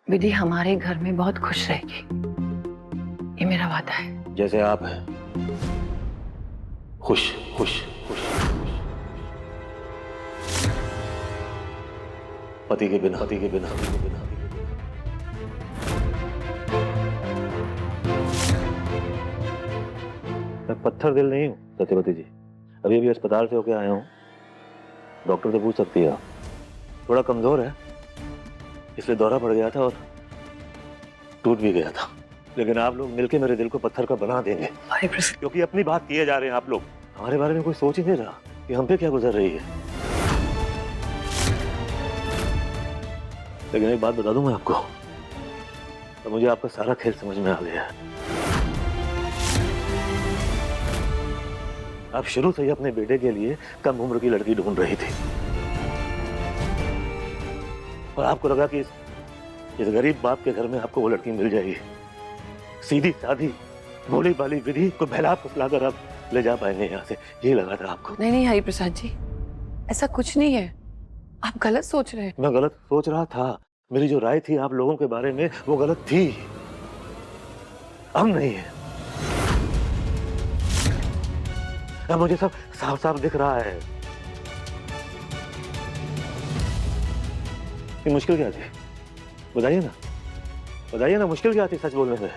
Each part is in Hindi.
विधि हमारे घर में बहुत खुश रहेगी, ये मेरा वादा है। जैसे आप हैं, खुश खुश खुश। पति के बिना, पति के बिना, पति के बिना। मैं पत्थर दिल नहीं हूं सत्यवती जी। अभी अभी अस्पताल से होके आया हूं। डॉक्टर से पूछ सकती है आप। थोड़ा कमजोर है, इसलिए दौरा पड़ गया था और टूट भी गया था। लेकिन आप लोग मिलके मेरे दिल को पत्थर का बना देंगे, क्योंकि अपनी बात किए जा रहे हैं आप लोग। हमारे बारे में कोई सोच ही नहीं रहा कि हम पे क्या गुजर रही है। लेकिन एक बात बता दूं मैं आपको, तो मुझे आपका सारा खेल समझ में आ गया है। आप शुरू से ही अपने बेटे के लिए कम उम्र की लड़की ढूंढ रही थी और आपको लगा कि इस गरीब बाप के घर में आपको वो लड़की मिल जाएगी। सीधी सादी भोली भाली विधि को बहला फुसला कर आप ले जा पाएंगे यहाँ से, यही लगा था आपको। नहीं नहीं हरिप्रसाद जी, ऐसा कुछ नहीं है, आप गलत सोच रहे हैं। मैं गलत सोच रहा था। मेरी जो राय थी आप लोगों के बारे में वो गलत थी, अब नहीं है। अब मुझे सब साफ साफ दिख रहा है। ये मुश्किल क्या थी बताइए ना, बताइए ना, मुश्किल क्या थी सच बोलने में।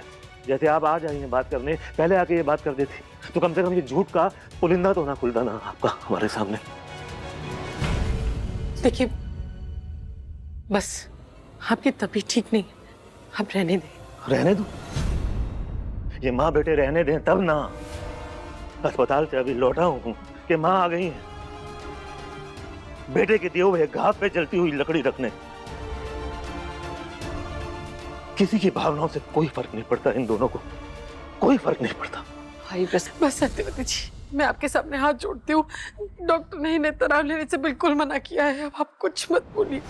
जैसे आप आ जाइए बात करने, पहले आके ये बात कर देती तो कम से कम ये झूठ का पुलिंदा तो ना खुलता ना आपका हमारे सामने। देखिए बस आपकी तबीयत ठीक नहीं, आप रहने दें। रहने दो, ये माँ बेटे रहने दें तब ना। अस्पताल से अभी लौटा हूं कि माँ आ गई है बेटे के दिए हुए घाव पे जलती हुई लकड़ी रखने। किसी की भावनाओं से कोई फर्क नहीं पड़ता, इन दोनों को कोई फर्क नहीं पड़ता। हरिप्रसाद बस सत्यवती जी, मैं आपके सामने हाथ जोड़ती हूँ। डॉक्टर ने इन्हें तनाव लेने से बिल्कुल मना किया है, अब आप कुछ मत बोलिए।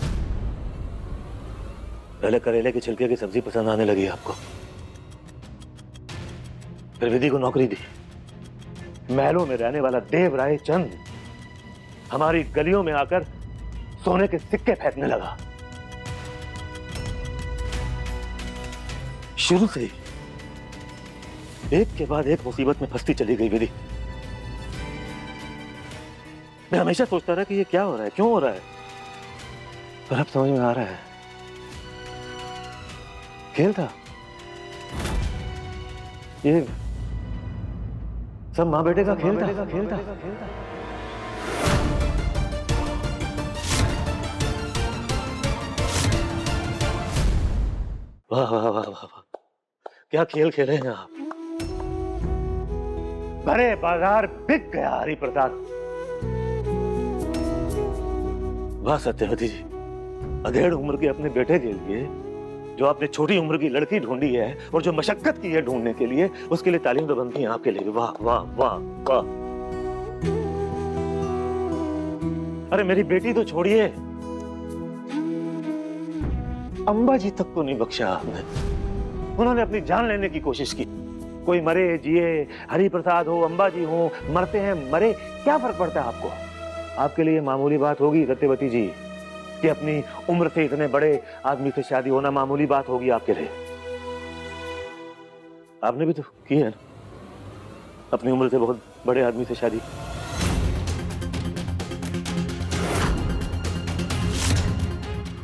पहले करेले के छिलके की सब्जी पसंद आने लगी आपको, फिर विधि को नौकरी दी। महलों में रहने वाला देवराय चंद हमारी गलियों में आकर सोने के सिक्के फेंकने लगा। शुरू से ही एक के बाद एक मुसीबत में फंसती चली गई विधि। मैं हमेशा सोचता रहा कि ये क्या हो रहा है, क्यों हो रहा है, पर अब समझ में आ रहा है खेल था ये, सब माँ बेटे का खेल था। वाह वाह वाह वाह वाह, क्या खेल खेले हैं आप। भरे बाजार बिक गया हरिप्रसाद। वाह सत्यवती जी, अधेड़ उम्र के अपने बेटे के लिए जो आपने छोटी उम्र की लड़की ढूंढी है और जो मशक्कत की है ढूंढने के लिए, उसके लिए तालीम तो बनती है आपके लिए। वाह वाह वाह वाह। अरे मेरी बेटी तो छोड़िए, अंबा जी तक को नहीं बख्शा आपने। उन्होंने अपनी जान लेने की कोशिश की। कोई मरे जिए, हरिप्रसाद हो, अंबा जी हो, मरते हैं मरे, क्या फर्क पड़ता है आपको। आपके लिए मामूली बात होगी सत्यवती जी कि अपनी उम्र से इतने बड़े आदमी से शादी होना मामूली बात होगी आपके लिए। आपने भी तो की है ना अपनी उम्र से बहुत बड़े आदमी से शादी।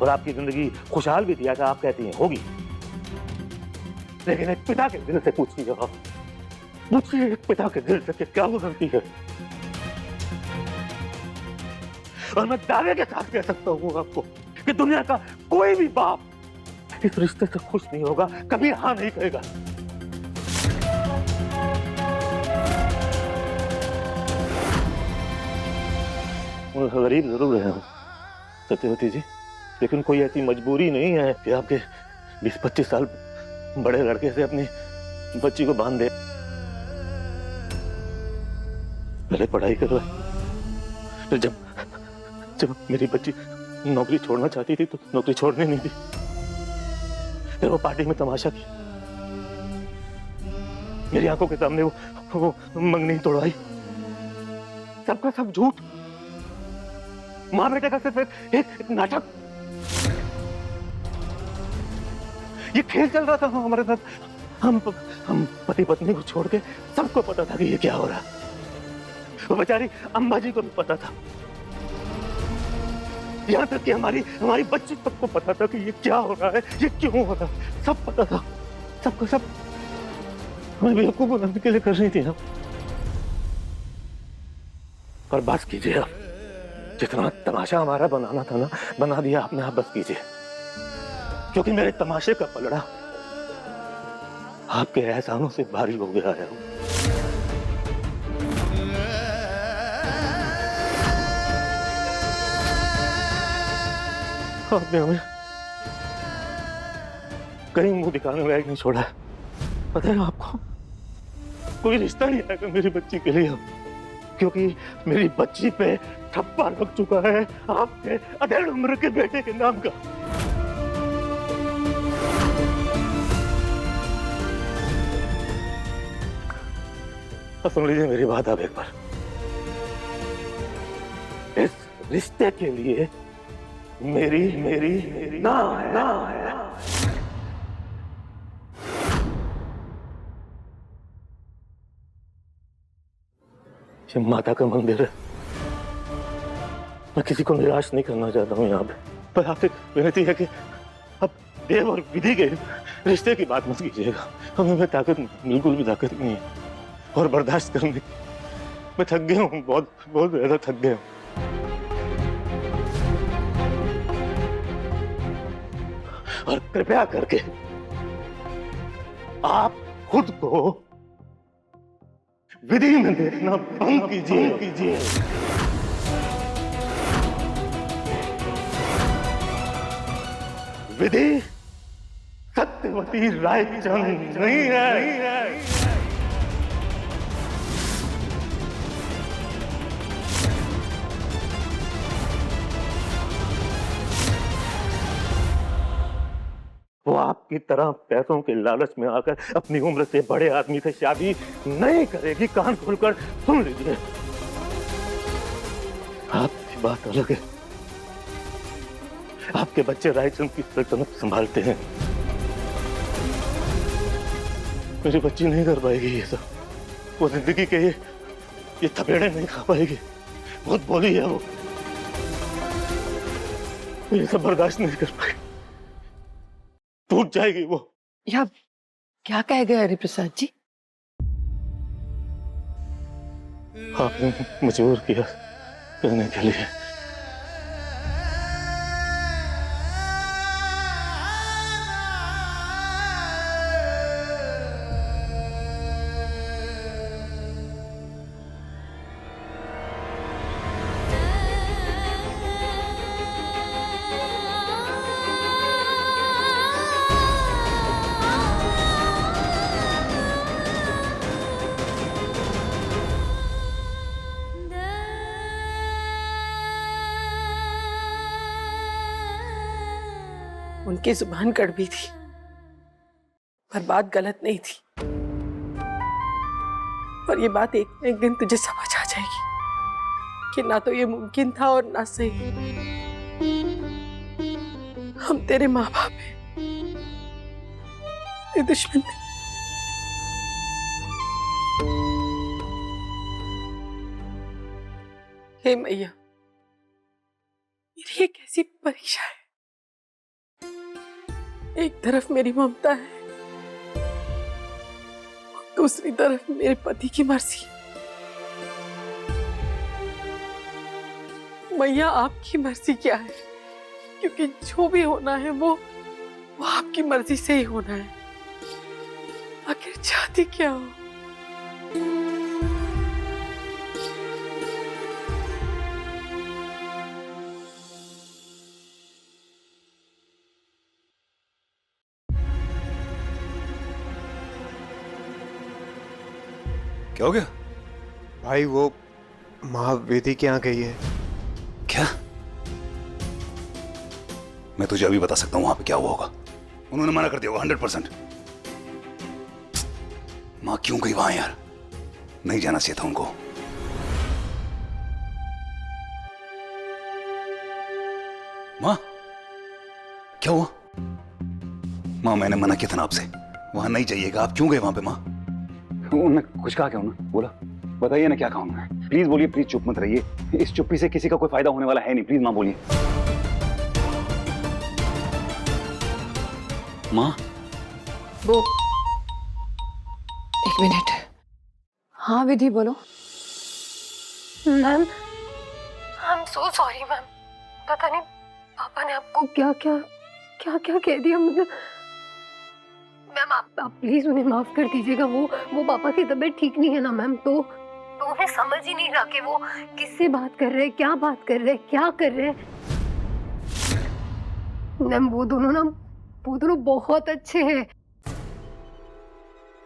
और आपकी जिंदगी खुशहाल भी थी, ऐसा आप कहती हैं होगी। लेकिन एक पिता के दिल से पूछिए आप, पूछिए एक पिता के दिल से कि क्या वो गलती है। और मैं दावे के साथ कह सकता हूं आपको कि दुनिया का कोई भी बाप इस रिश्ते से खुश नहीं होगा, कभी हाँ नहीं कहेगा। गरीब जरूर है सत्यवती जी, लेकिन कोई ऐसी मजबूरी नहीं है कि आपके 20-25 साल बड़े लड़के से अपनी बच्ची को बांध दे। पहले पढ़ाई करवाए, फिर जब मेरी बच्ची नौकरी छोड़ना चाहती थी तो नौकरी छोड़ने नहीं दी। फिर वो पार्टी में तमाशा किया, मेरी आंखों के सामने वो मंगनी तोड़वाई। सबका सब झूठ, माँ बेटे का सिर्फ एक नाटक। ये खेल चल रहा था हमारे साथ। हम पति पत्नी को छोड़ के सबको पता था कि ये क्या हो रहा है। वो बेचारी अम्बा जी को भी पता था, यहाँ तक कि हमारी बच्ची तक को पता था कि ये क्या हो रहा है, ये क्यों हो रहा है, सब पता था, सबको सब। हमें बेवकूफ बनाने के लिए कर रही थी हम। पर बस कीजिए आप, जितना तमाशा हमारा बनाना था ना, बना दिया आपने, आप बस कीजिए। क्योंकि मेरे तमाशे का पलड़ा आपके एहसानों से भारी हो गया है। आपने हमें कहीं मुंह दिखाने लायक नहीं छोड़ा। पता है आपको, कोई रिश्ता नहीं आएगा मेरी बच्ची के लिए, क्योंकि मेरी बच्ची पे ठप्पा लग चुका है आपके अधेड़ उम्र के बेटे के नाम का। सुन लीजिए मेरी बात आप एक बार। इस रिश्ते के लिए मेरी ना है। ये माता का मंदिर है। मैं किसी को निराश नहीं करना चाहता हूँ यहाँ पे, पर आपसे विनती है कि अब देव और विधि के रिश्ते की बात मत कीजिएगा। हमें में ताकत, बिल्कुल भी ताकत नहीं है और बर्दाश्त करने की। मैं थक गया हूँ, बहुत बहुत ज्यादा थक गया हूँ। और कृपया करके आप खुद को विधि में देखना बंद कीजिए। विधि सत्यवती रायचंद नहीं है। वो आपकी तरह पैसों के लालच में आकर अपनी उम्र से बड़े आदमी से शादी नहीं करेगी। कान खोलकर सुन लीजिए, आपकी बात अलग है। आपके बच्चे रायचंद की सल्तनत संभालते हैं, मेरी बच्ची नहीं कर पाएगी ये सब। वो जिंदगी के ये थपेड़े नहीं खा पाएगी। बहुत बोली है वो, ये सब बर्दाश्त नहीं कर पाएगी, टूट जाएगी वो। या क्या कह गए हरिप्रसाद जी? आपने मजबूर किया कहने के लिए। उनकी जुबान कड़वी थी, पर बात गलत नहीं थी। और ये बात एक दिन तुझे समझ आ जाएगी कि ना तो ये मुमकिन था और ना सही। हम तेरे माँ बाप हैं, तेरे दुश्मन नहीं। हे मैया, मेरी ये कैसी परीक्षा है। एक तरफ मेरी ममता है, दूसरी तरफ मेरे पति की मर्जी। मैया, आपकी मर्जी क्या है? क्योंकि जो भी होना है वो आपकी मर्जी से ही होना है। आखिर चाहती क्या हो? क्या हो गया भाई? वो माँ वेदी के यहाँ गई है। क्या? मैं तुझे अभी बता सकता हूं वहां पे क्या हुआ होगा। उन्होंने मना कर दिया होगा 100%। माँ क्यों गई वहां यार? नहीं जाना चाहिए था उनको। माँ क्या हुआ? माँ मैंने मना किया था ना आपसे, वहां नहीं जाइएगा। आप क्यों गए वहां पे माँ? उन्होंने कुछ कहा क्या? उन्होंने बोला? बताइए ना क्या कहा उन्होंने। प्लीज बोलिए, प्लीज चुप मत रहिए। इस चुप्पी से किसी का कोई फायदा होने वाला है नहीं। प्लीज माँ बोलिए। माँ वो 1 मिनट। हाँ विधि बोलो। Ma'am I am so sorry ma'am. पता नहीं पापा ने आपको क्या क्या क्या क्या कह दिया। मतलब मैम आप प्लीज उन्हें माफ कर दीजिएगा। वो पापा की तबीयत ठीक नहीं है ना मैम, तो उन्हें समझ ही नहीं रहा कि वो किससे बात कर रहे हैं, क्या बात कर रहे हैं, क्या कर रहे हैं। मैम वो दोनों बहुत अच्छे हैं।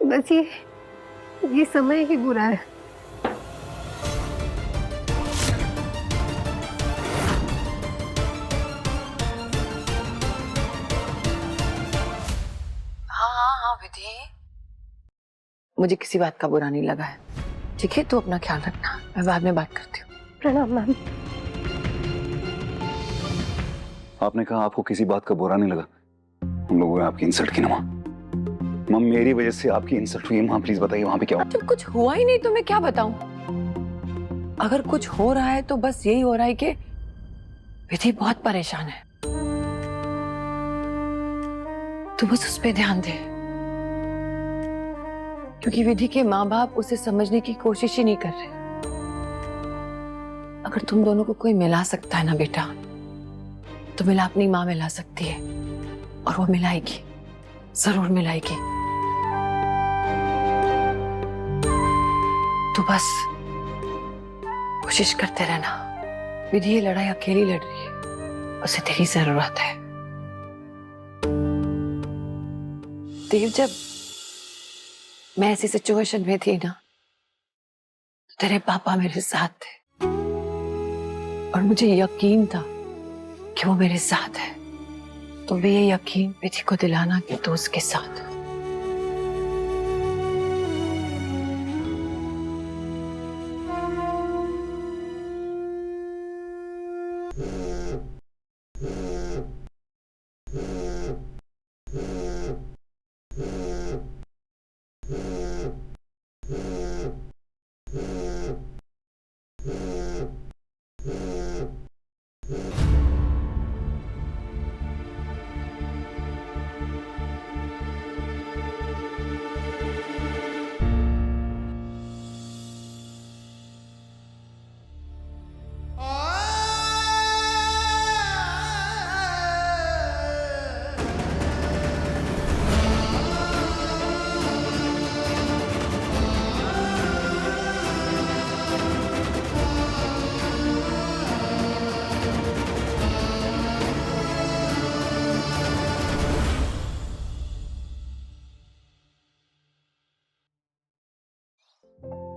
बस ये समय ही बुरा है। हाँ विधि, मुझे किसी बात का बुरा नहीं लगा है। ठीक है, तो अपना ख्याल रखना, मैं बाद में बात करती हूँ। प्रणाम मैम। आपने कहा आपको किसी बात का बुरा नहीं लगा। हम लोगों ने आपकी इंसल्ट की ना माँ। माँ मेरी वजह से आपकी इंसल्ट हुई है। माँ प्लीज बताइए वहां पे क्या हुआ? जब कुछ हुआ ही नहीं तो मैं क्या बताऊं? अगर कुछ हो रहा है तो बस यही हो रहा है कि विधि बहुत परेशान है। तो बस उस पे ध्यान दे, क्योंकि विधि के माँ बाप उसे समझने की कोशिश ही नहीं कर रहे। अगर तुम दोनों को कोई मिला सकता है ना बेटा, तो मिला अपनी माँ मिला सकती है, और वो मिलाएगी, जरूर मिलाएगी। तो बस कोशिश करते रहना। विधि ये लड़ाई अकेली लड़ रही है, उसे तेरी जरूरत है। देव, जब मैं ऐसी सिचुएशन में थी ना, तो तेरे पापा मेरे साथ थे, और मुझे यकीन था कि वो मेरे साथ है। तो भी ये यकीन विधि को दिलाना कि तू उसके साथ है।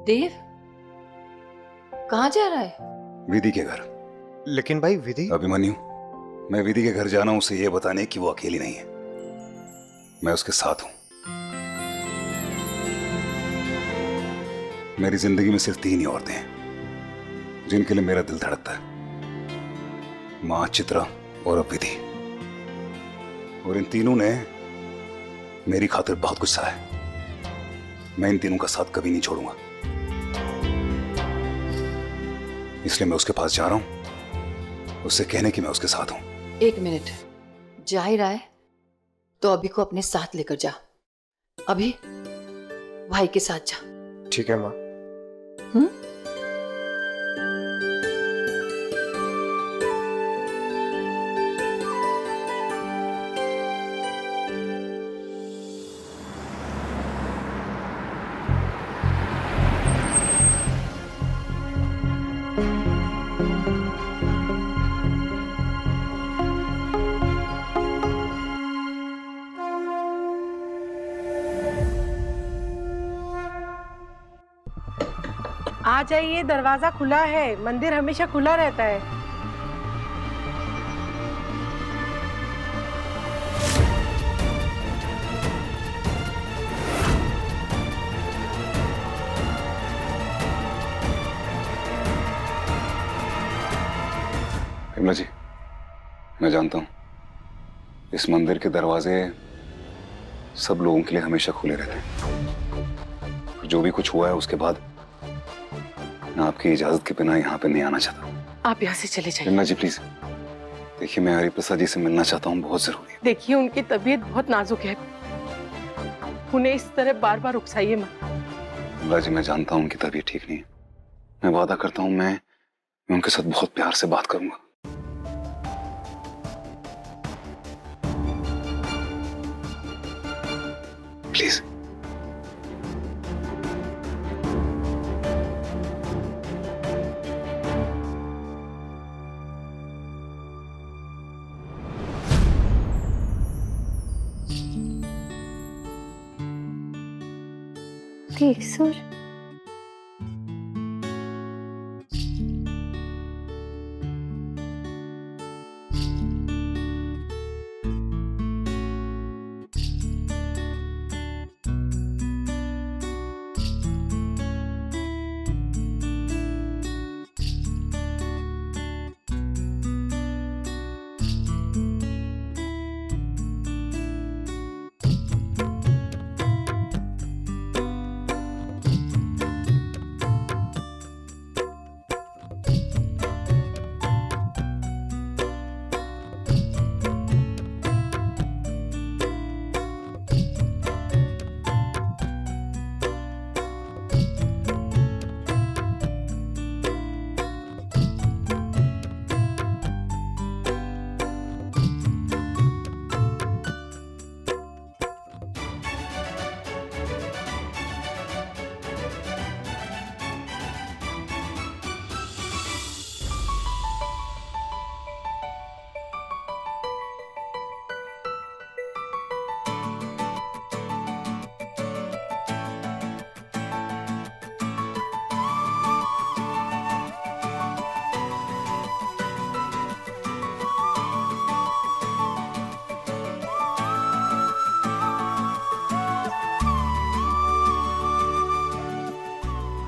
देव, कहाँ जा रहा है? विधि के घर। लेकिन भाई विधि। अभिमन्यु, मैं विधि के घर जाना हूं उसे ये बताने कि वो अकेली नहीं है, मैं उसके साथ हूं। मेरी जिंदगी में सिर्फ 3 ही औरतें हैं जिनके लिए मेरा दिल धड़कता है, मां, चित्रा और अब विधि। और इन तीनों ने मेरी खातिर बहुत कुछ सहा है। मैं इन तीनों का साथ कभी नहीं छोड़ूंगा, इसलिए मैं उसके पास जा रहा हूं, उससे कहने कि मैं उसके साथ हूं। 1 मिनट, जा ही रहा है तो अभी को अपने साथ लेकर जा। अभी भाई के साथ जा। ठीक है माँ। आ जाइए, दरवाजा खुला है। मंदिर हमेशा खुला रहता है। विमला जी, मैं जानता हूं इस मंदिर के दरवाजे सब लोगों के लिए हमेशा खुले रहते हैं। जो भी कुछ हुआ है उसके बाद मैं आपकी इजाजत के बिना यहाँ पे नहीं आना चाहता। आप यहाँ से चले जाइए। गंगा जी प्लीज, देखिए मैं हरिप्रसाद जी से मिलना चाहता हूँ, बहुत जरूरी है। देखिए उनकी तबीयत बहुत नाजुक है, उन्हें इस तरह बार बार उकसाइए मत। गंगा जी मैं जानता हूँ उनकी तबीयत ठीक नहीं है, मैं वादा करता हूँ मैं उनके साथ बहुत प्यार से बात करूंगा। प्लीज। ठीक सर।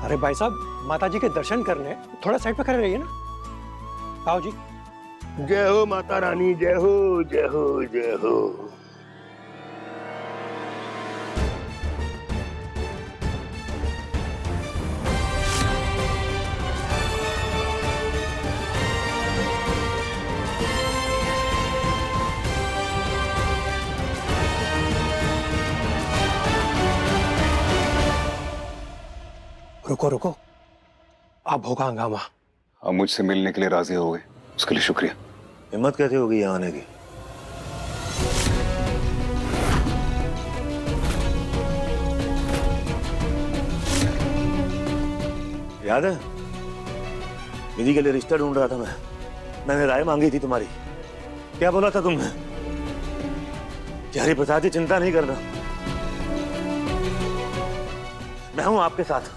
अरे भाई साहब, माता जी के दर्शन करने थोड़ा साइड पे खड़े रहिए ना। आओ जी। जय हो माता रानी, जय हो जय हो जय हो। रुको रुको, अब होगा हंगामा। आप मुझसे मिलने के लिए राजी हो गए, उसके लिए शुक्रिया। हिम्मत कैसे होगी यहाँ आने की? याद है विधि के लिए रिश्ता ढूंढ रहा था मैंने राय मांगी थी तुम्हारी। क्या बोला था तुमने? कि हरिप्रसाद जी चिंता नहीं करना, मैं हूं आपके साथ,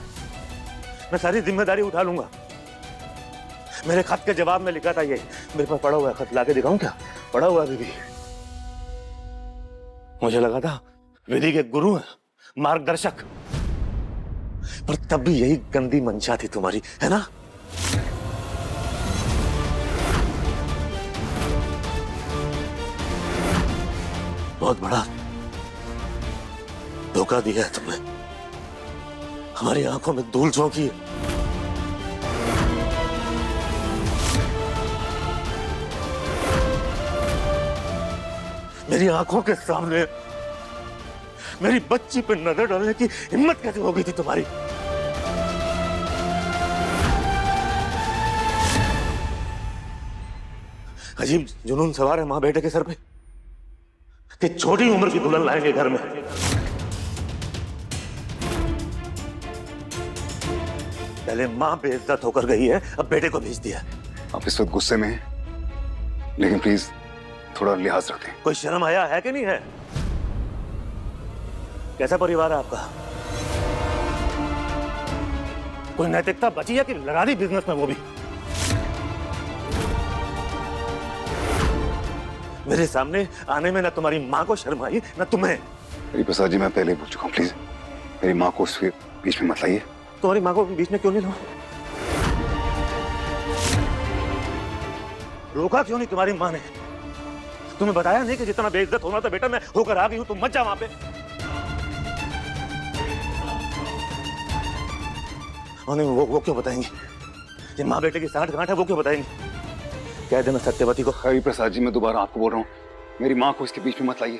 मैं सारी जिम्मेदारी उठा लूंगा। मेरे खत के जवाब में लिखा था ये, मेरे पास पड़ा हुआ है खत, लाके दिखाऊं क्या? पड़ा हुआ है विधि। मुझे लगा था विधि के गुरु हैं, मार्गदर्शक, पर तब भी यही गंदी मंशा थी तुम्हारी, है ना? बहुत बड़ा धोखा दिया है तुमने, हमारी आंखों में धूल झोंकी है। मेरी आंखों के सामने मेरी बच्ची पर नजर डालने की हिम्मत कैसे हो गई थी तुम्हारी? अजीब जुनून सवार है मां बेटे के सर पे कि छोटी उम्र की दुल्हन लाएंगे घर में। पहले मां बेइज्जत होकर गई है, अब बेटे को भेज दिया। आप इस वक्त गुस्से में हैं, लेकिन प्लीज थोड़ा लिहाज रखें। कोई शर्म आया है कि नहीं है? कैसा परिवार है आपका? कोई नैतिकता बची है कि लगा दी बिजनेस में, वो भी मेरे सामने आने में ना तुम्हारी मां को शर्म आई ना तुम्हें। हरिप्रसाद जी मैं पहले ही बोल चुका हूँ, प्लीज मेरी माँ को उसके बीच में मत लाइए। तुम्हारी मां को बीच में क्यों नहीं लो? रोका क्यों नहीं तुम्हारी मां ने? तुम्हें बताया नहीं कि जितना बेइज्जत होना था बेटा मैं होकर आ गई हूं, तुम मत जाओ वहां पे। और नहीं, वो क्यों बताएंगे? जिन माँ बेटे की साठगांठ है वो क्यों बताएंगे? कह देना सत्यवती को। हरि प्रसाद जी, मैं दोबारा आपको बोल रहा हूँ, मेरी माँ को इसके बीच में मत लाइए।